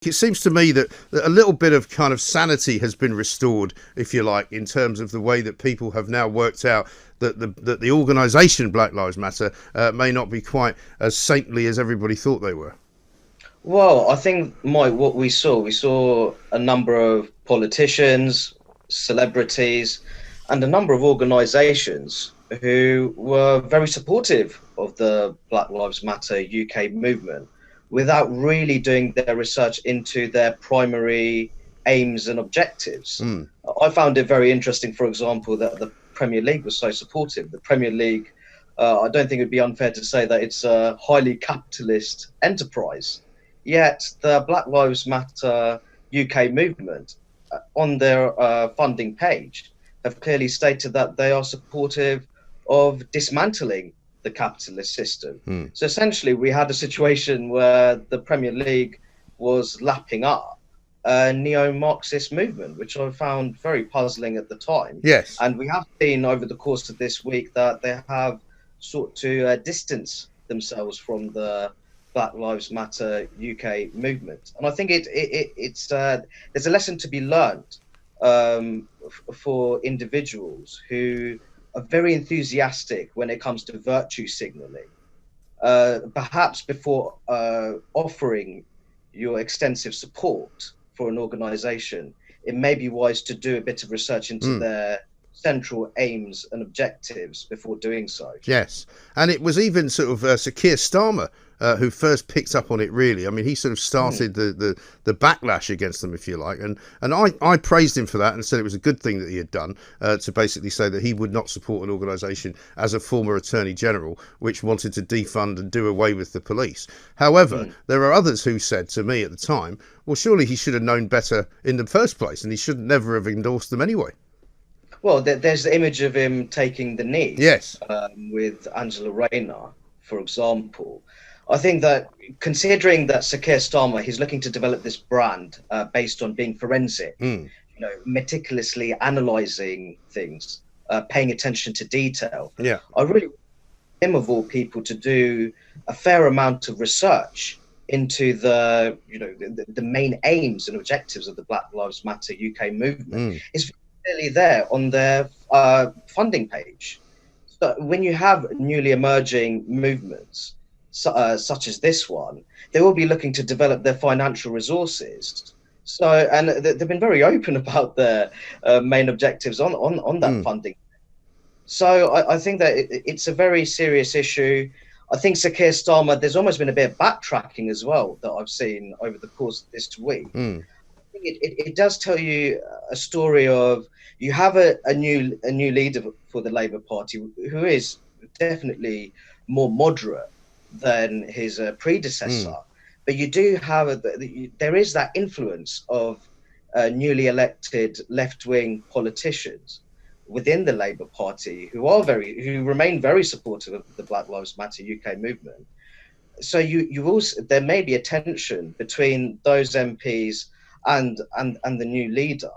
It seems to me that a little bit of kind of sanity has been restored, if you like, in terms of the way that people have now worked out that the organisation Black Lives Matter may not be quite as saintly as everybody thought they were. Well, I think, Mike, what we saw a number of politicians, celebrities, and a number of organisations who were very supportive of the Black Lives Matter UK movement without really doing their research into their primary aims and objectives. Mm. I found it very interesting, for example, that the Premier League was so supportive. The Premier League, I don't think it'd be unfair to say that it's a highly capitalist enterprise. Yet the Black Lives Matter UK movement, on their funding page, have clearly stated that they are supportive of dismantling the capitalist system. Mm. So essentially, we had a situation where the Premier League was lapping up a neo-Marxist movement, which I found very puzzling at the time. Yes. And we have seen over the course of this week that they have sought to distance themselves from the Black Lives Matter UK movement. And I think it's there's a lesson to be learned for individuals who are very enthusiastic when it comes to virtue signaling. Perhaps before offering your extensive support for an organization, it may be wise to do a bit of research into Mm. their central aims and objectives before doing so. Yes, and it was even sort of Sir Keir Starmer who first picked up on it. Really, I mean, he sort of Mm. started the backlash against them, if you like, and I praised him for that and said it was a good thing that he had done to basically say that he would not support an organisation as a former Attorney General which wanted to defund and do away with the police. However, Mm. there are others who said to me at the time, well, surely he should have known better in the first place, and he should never have endorsed them anyway. Well, there's the image of him taking the knee Yes. with Angela Rayner, for example. I think that considering that Sir Keir Starmer, he's looking to develop this brand based on being forensic, Mm. meticulously analysing things, paying attention to detail. Yeah. I really want him of all people to do a fair amount of research into the main aims and objectives of the Black Lives Matter UK movement. Mm. It's clearly there on their funding page. So when you have newly emerging movements such as this one, they will be looking to develop their financial resources. So, and they've been very open about their main objectives on that Mm. funding. So I think that it's a very serious issue. I think Sir Keir Starmer, there's almost been a bit of backtracking as well that I've seen over the course of this week. Mm. It does tell you a story of you have a new leader for the Labour Party who is definitely more moderate than his predecessor, Mm. but you do have there is that influence of newly elected left-wing politicians within the Labour Party who remain very supportive of the Black Lives Matter UK movement. So you also there may be a tension between those MPs and the new leader.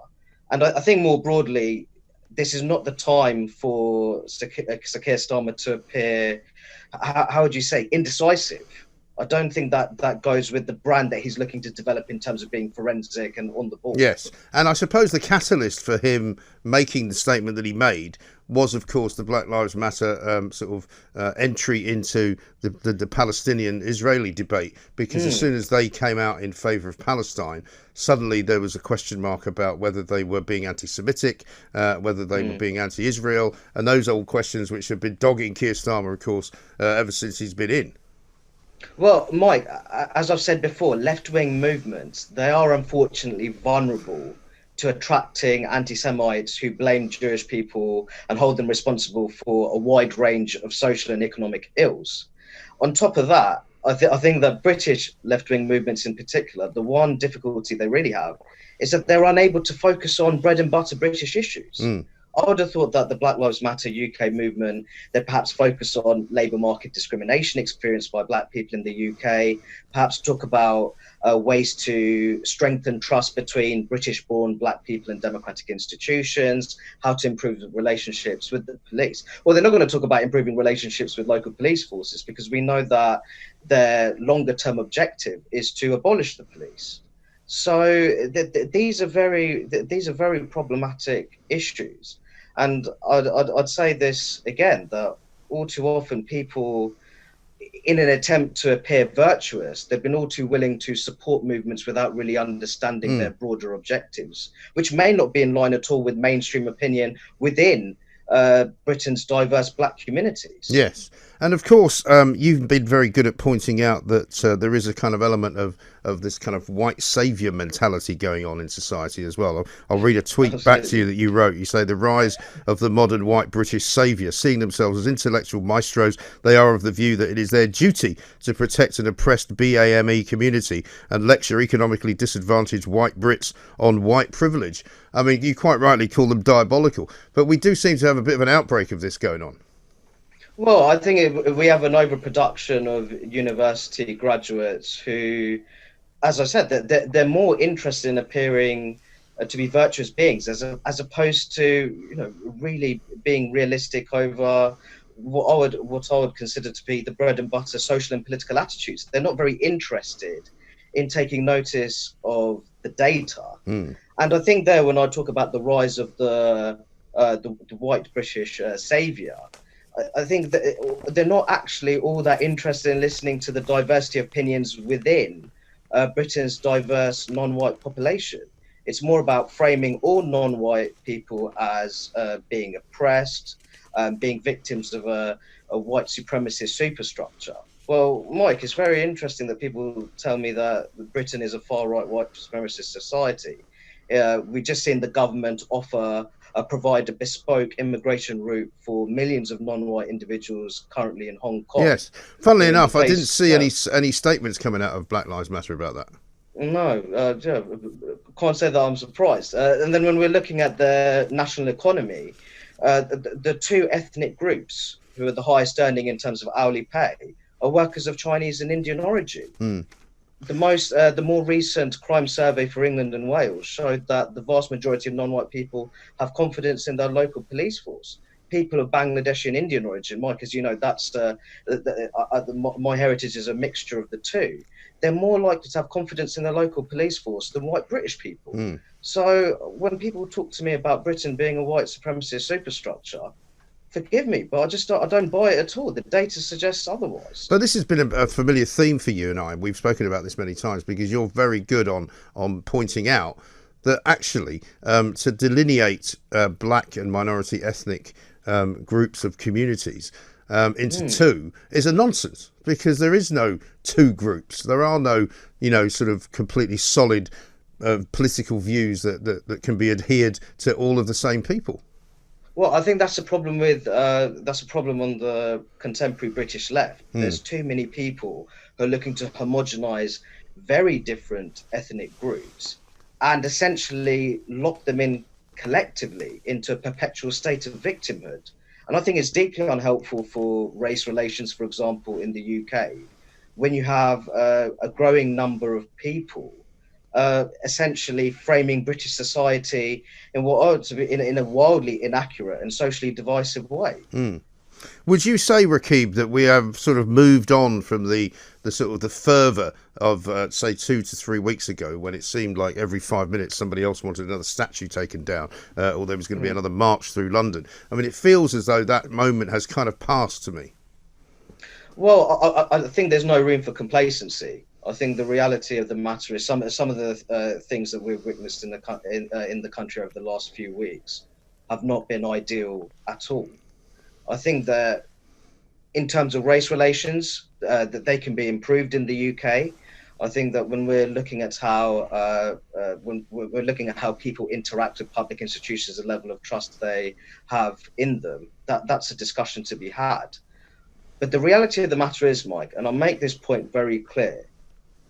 And I think more broadly, this is not the time for Sir Keir Starmer to appear, how would you say, indecisive. I don't think that goes with the brand that he's looking to develop in terms of being forensic and on the ball. Yes, and I suppose the catalyst for him making the statement that he made was, of course, the Black Lives Matter entry into the Palestinian-Israeli debate, because as soon as they came out in favour of Palestine, suddenly there was a question mark about whether they were being anti-Semitic, whether they were being anti-Israel, and those old questions which have been dogging Keir Starmer, of course, ever since he's been in. Well, Mike, as I've said before, left-wing movements, they are unfortunately vulnerable to attracting anti-Semites who blame Jewish people and hold them responsible for a wide range of social and economic ills. On top of that, I think that British left-wing movements in particular, the one difficulty they really have is that they're unable to focus on bread and butter British issues. Mm. I would have thought that the Black Lives Matter UK movement, they perhaps focus on labour market discrimination experienced by Black people in the UK, perhaps talk about ways to strengthen trust between British-born Black people and democratic institutions, how to improve relationships with the police. Well, they're not going to talk about improving relationships with local police forces because we know that their longer-term objective is to abolish the police. So these are very problematic issues, and I'd say this again, that all too often people, in an attempt to appear virtuous, they've been all too willing to support movements without really understanding their broader objectives, which may not be in line at all with mainstream opinion within Britain's diverse black communities. Yes, and of course, you've been very good at pointing out that there is a kind of element of this kind of white saviour mentality going on in society as well. I'll read a tweet back to you that you wrote. You say, the rise of the modern white British saviour, seeing themselves as intellectual maestros, they are of the view that it is their duty to protect an oppressed BAME community and lecture economically disadvantaged white Brits on white privilege. I mean, you quite rightly call them diabolical, but we do seem to have a bit of an outbreak of this going on. Well, I think we have an overproduction of university graduates who, as I said, they're more interested in appearing to be virtuous beings, as opposed to, you know, really being realistic over what I would consider to be the bread and butter social and political attitudes. They're not very interested in taking notice of the data. And I think there, when I talk about the rise of the white British saviour, I think that they're not actually all that interested in listening to the diversity of opinions within Britain's diverse non-white population. It's more about framing all non-white people as being oppressed, being victims of a white supremacist superstructure. Well, Mike, it's very interesting that people tell me that Britain is a far-right white supremacist society. We've just seen the government provide a bespoke immigration route for millions of non-white individuals currently in Hong Kong. Yes, funnily enough, I didn't see any statements coming out of Black Lives Matter about that. No, can't say that I'm surprised. And then when we're looking at the national economy, the two ethnic groups who are the highest earning in terms of hourly pay are workers of Chinese and Indian origin. The more recent crime survey for England and Wales showed that the vast majority of non-white people have confidence in their local police force. People of Bangladeshi and Indian origin, Mike, as you know, that's my heritage is a mixture of the two. They're more likely to have confidence in their local police force than white British people. So when people talk to me about Britain being a white supremacist superstructure, forgive me, but I don't buy it at all. The data suggests otherwise. But this has been a familiar theme for you and I. We've spoken about this many times because you're very good on pointing out that actually to delineate black and minority ethnic groups of communities into two is a nonsense, because there is no two groups. There are no, sort of completely solid political views that can be adhered to all of the same people. Well, I think that's a problem on the contemporary British left. There's too many people who are looking to homogenize very different ethnic groups and essentially lock them in collectively into a perpetual state of victimhood. And I think it's deeply unhelpful for race relations, for example, in the UK, when you have a growing number of people essentially framing British society in what ought to be in a wildly inaccurate and socially divisive way. Would you say, Rakib, that we have sort of moved on from the sort of the fervour of say 2 to 3 weeks ago, when it seemed like every 5 minutes somebody else wanted another statue taken down, or there was going to be another march through London? I mean, it feels as though that moment has kind of passed to me. Well, I think there's no room for complacency. I think the reality of the matter is some of the things that we've witnessed in the country over the last few weeks have not been ideal at all. I think that in terms of race relations, that they can be improved in the UK. I think that when we're looking at how people interact with public institutions, the level of trust they have in them, that's a discussion to be had. But the reality of the matter is, Mike, and I'll make this point very clear,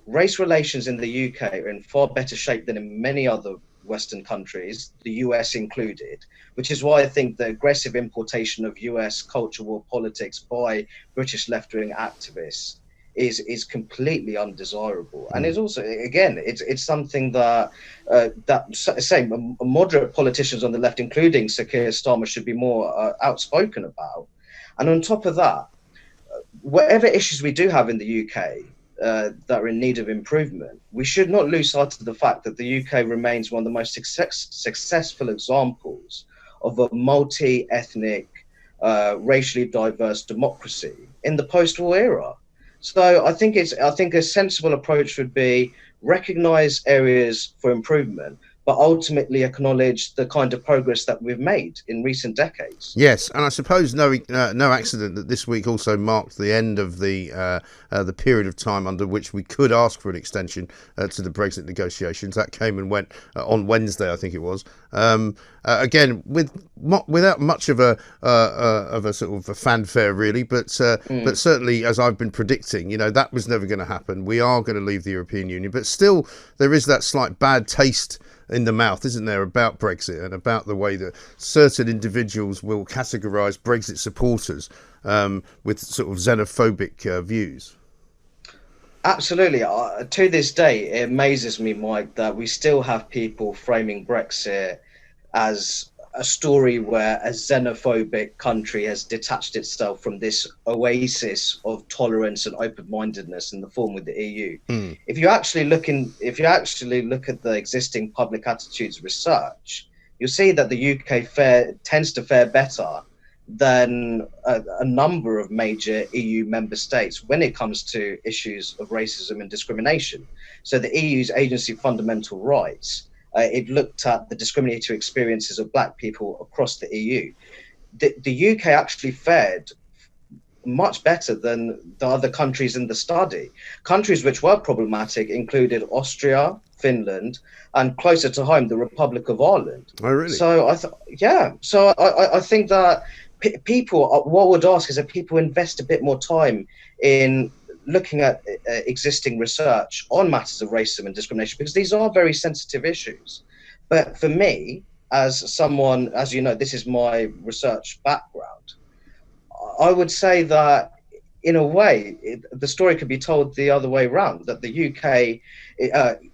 race relations in the UK are in far better shape than in many other Western countries, the US included, which is why I think the aggressive importation of US culture war politics by British left-wing activists is completely undesirable. And it's also, again, it's something that moderate politicians on the left, including Sir Keir Starmer, should be more outspoken about. And on top of that, whatever issues we do have in the UK, that are in need of improvement, we should not lose sight of the fact that the UK remains one of the most successful examples of a multi-ethnic, racially diverse democracy in the post-war era. So I think a sensible approach would be recognize areas for improvement, but ultimately acknowledge the kind of progress that we've made in recent decades. Yes, and I suppose no accident that this week also marked the end of the period of time under which we could ask for an extension to the Brexit negotiations. That came and went on Wednesday, I think it was. Again, without much of a sort of a fanfare, really, but certainly, as I've been predicting, that was never going to happen. We are going to leave the European Union, but still, there is that slight bad taste in the mouth, isn't there, about Brexit and about the way that certain individuals will categorise Brexit supporters with sort of xenophobic views. Absolutely. To this day, it amazes me, Mike, that we still have people framing Brexit as a story where a xenophobic country has detached itself from this oasis of tolerance and open-mindedness in the form of the EU. If you actually look at the existing public attitudes research, you'll see that the UK tends to fare better than a number of major EU member states when it comes to issues of racism and discrimination. So the EU's Agency for Fundamental Rights, it looked at the discriminatory experiences of Black people across the EU. The UK actually fared much better than the other countries in the study. Countries which were problematic included Austria, Finland, and closer to home, the Republic of Ireland. Oh, really? So I think that people, what I would ask is that people invest a bit more time in looking at existing research on matters of racism and discrimination, because these are very sensitive issues. But for me, as someone, as you know, this is my research background, I would say that in a way, the story could be told the other way around, that the UK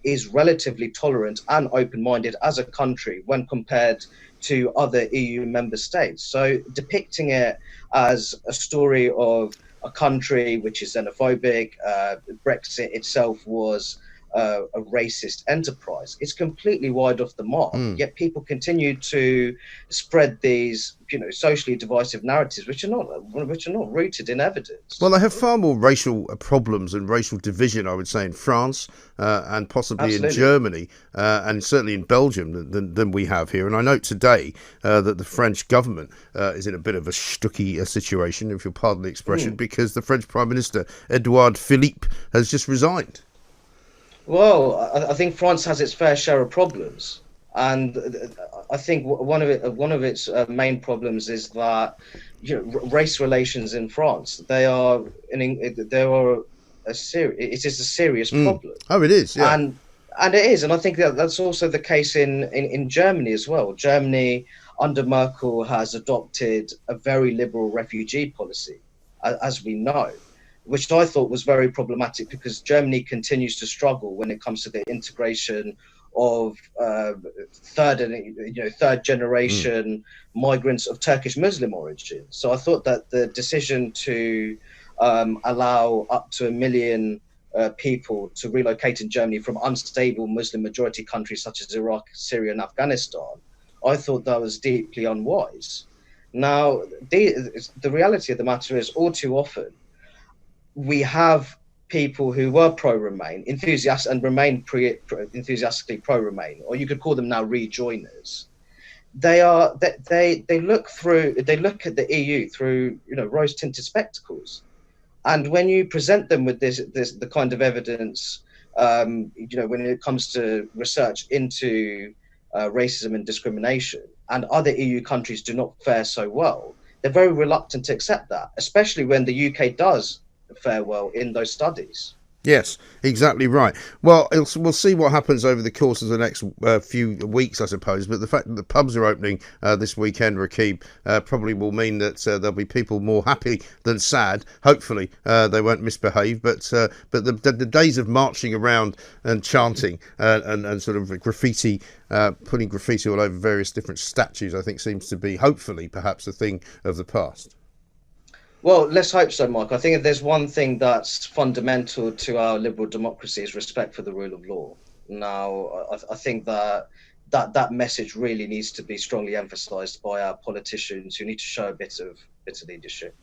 is relatively tolerant and open-minded as a country when compared to other EU member states. So depicting it as a story of a country which is xenophobic, Brexit itself was a racist enterprise, it's completely wide off the mark. Yet people continue to spread these, socially divisive narratives, which are not rooted in evidence. Well, they have far more racial problems and racial division, I would say, in France and possibly in Germany and certainly in Belgium than we have here. And I note today that the French government is in a bit of a stucky situation, if you'll pardon the expression, because the French Prime Minister, Edouard Philippe, has just resigned. Well, I think France has its fair share of problems, and I think one of its main problems is that race relations in France it is a serious problem. Oh, it is, yeah. And it is, and I think that's also the case in Germany as well. Germany under Merkel has adopted a very liberal refugee policy, as we know, which I thought was very problematic because Germany continues to struggle when it comes to the integration of third generation migrants of Turkish Muslim origin. So I thought that the decision to allow up to 1 million people to relocate in Germany from unstable Muslim majority countries such as Iraq, Syria, and Afghanistan, I thought that was deeply unwise. Now, the reality of the matter is, all too often, we have people who were pro-Remain, enthusiastic and remain enthusiastically pro-Remain, or you could call them now rejoiners. They look at the EU through rose-tinted spectacles, and when you present them with the kind of evidence, when it comes to research into racism and discrimination, and other EU countries do not fare so well, they're very reluctant to accept that, especially when the UK does fare well in those studies. Yes, exactly right. Well, we'll see what happens over the course of the next few weeks, I suppose. But the fact that the pubs are opening this weekend, Rakib, probably will mean that there'll be people more happy than sad. Hopefully, they won't misbehave. But the days of marching around and chanting and sort of graffiti, putting graffiti all over various different statues, I think seems to be, hopefully, perhaps a thing of the past. Well, let's hope so, Mark. I think if there's one thing that's fundamental to our liberal democracy is respect for the rule of law. Now, I think that message really needs to be strongly emphasised by our politicians who need to show a bit of leadership.